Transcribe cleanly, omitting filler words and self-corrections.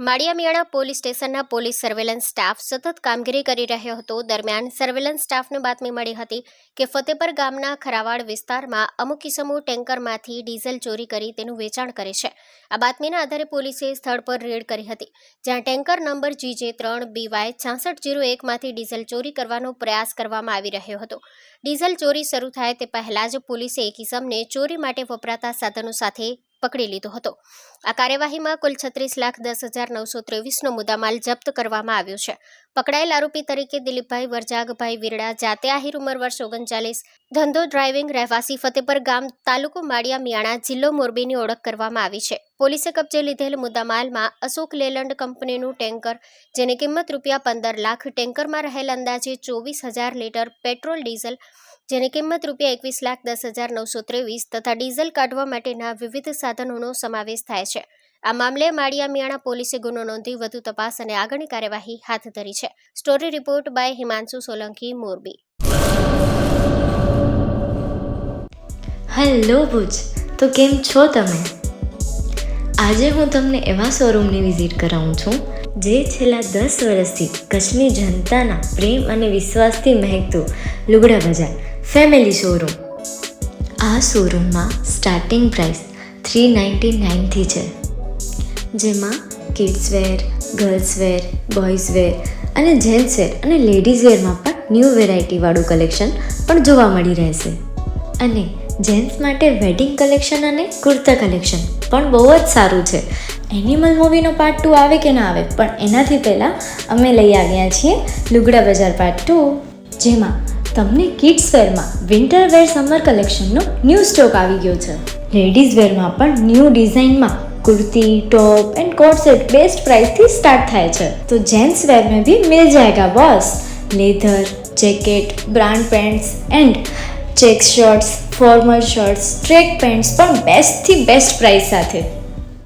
માળિયામિયાણા police સ્ટેશનના police surveillance staff સતત કામગીરી કરી રહ્યો હતો. દરમિયાન સર્વેલન્સ સ્ટાફને બાતમી મળી હતી કે ફતેપર ગામના ખરાવાડ વિસ્તારમાં અમુક ઇસમો ટેન્કરમાંથી ડીઝલ ચોરી કરી તેનું વેચાણ કરે છે. આ બાતમીના આધારે પોલીસે સ્થળ પર રેડ કરી હતી, જ્યાં ટેન્કર નંબર GJ3BY6601 માંથી ડીઝલ ચોરી કરવાનો પ્રયાસ કરવામાં આવી રહ્યો હતો. ડીઝલ ચોરી શરૂ થાય તે પહેલા જ પોલીસે એક ઇસમને ચોરી માટે વપરાતા સાધનો સાથે પકડી લીધો હતો. આ કાર્યવાહીમાં કુલ 36,10,923નો મુદ્દામાલ જપ્ત કરવામાં આવ્યો છે. પકડાયેલ આરોપી તરીકે દિલીપભાઈ વરજાગભાઈ વિરડા, જાતે આહિર, ઉંમર વર્ષ 39, ધંધો ડ્રાઇવિંગ, રહેવાસી ફતેપર ગામ, તાલુકો માળિયામિયાણા, જિલ્લો મોરબીની ઓળખ કરવામાં આવી છે. પોલીસે કબજે લીધેલ મુદ્દામાલમાં અશોક લેલન્ડ કંપનીનું ટેન્કર, જેની કિંમત ₹15 લાખ, ટેન્કરમાં રહેલ અંદાજે 24,000 લીટર પેટ્રોલ ડીઝલ, જેની કિંમત ₹21,10,923 તથા ડીઝલ કાઢવા માટેના વિવિધ સાધનોનો સમાવેશ થાય છે. આ મામલે માળિયામિયાણા પોલીસે ગુનો નોંધી વધુ તપાસ અને આગળની કાર્યવાહી હાથ ધરી છે. Story report by Himanshu Solanki, Morbi. Hello Bhuj, તો કેમ છો તમે? આજે હું તમને એવા શોરૂમની વિઝિટ કરાવું છું જે છેલ્લા 10 વર્ષથી કચ્છની જનતાના પ્રેમ અને વિશ્વાસથી મહેકતું લુગડા બજાર ફેમિલી શોરૂમ. આ શોરૂમમાં સ્ટાર્ટિંગ પ્રાઇસ 399થી છે, જેમાં kids wear, girls wear, boys wear અને જેન્ટ્સ વેર અને લેડીઝ વેરમાં પણ ન્યૂ વેરાયટીવાળું કલેક્શન પણ જોવા મળી રહેશે. અને જેન્ટ્સ માટે વેડિંગ કલેક્શન અને કુર્તા કલેક્શન પણ બહુ જ સારું છે. એનિમલ મૂવીનો પાર્ટ 2 આવે કે ના આવે, પણ એનાથી પહેલાં અમે લઈ આવ્યા છીએ લુગડા બજાર પાર્ટ 2, જેમાં તમને કિડ્સ વેરમાં વિન્ટર વેર સમર કલેક્શનનો ન્યૂ સ્ટોક આવી ગયો છે. લેડીઝ વેરમાં પણ ન્યૂ ડિઝાઇનમાં kurti, top and coat set best price थी स्टार्ट થાય છે. तो जेंट्स वेयर में भी मिल जाएगा boss. Leather, jacket, brand pants and check shirts, formal shirts, track pants પણ બેસ્ટથી બેસ્ટ પ્રાઇસ સાથે.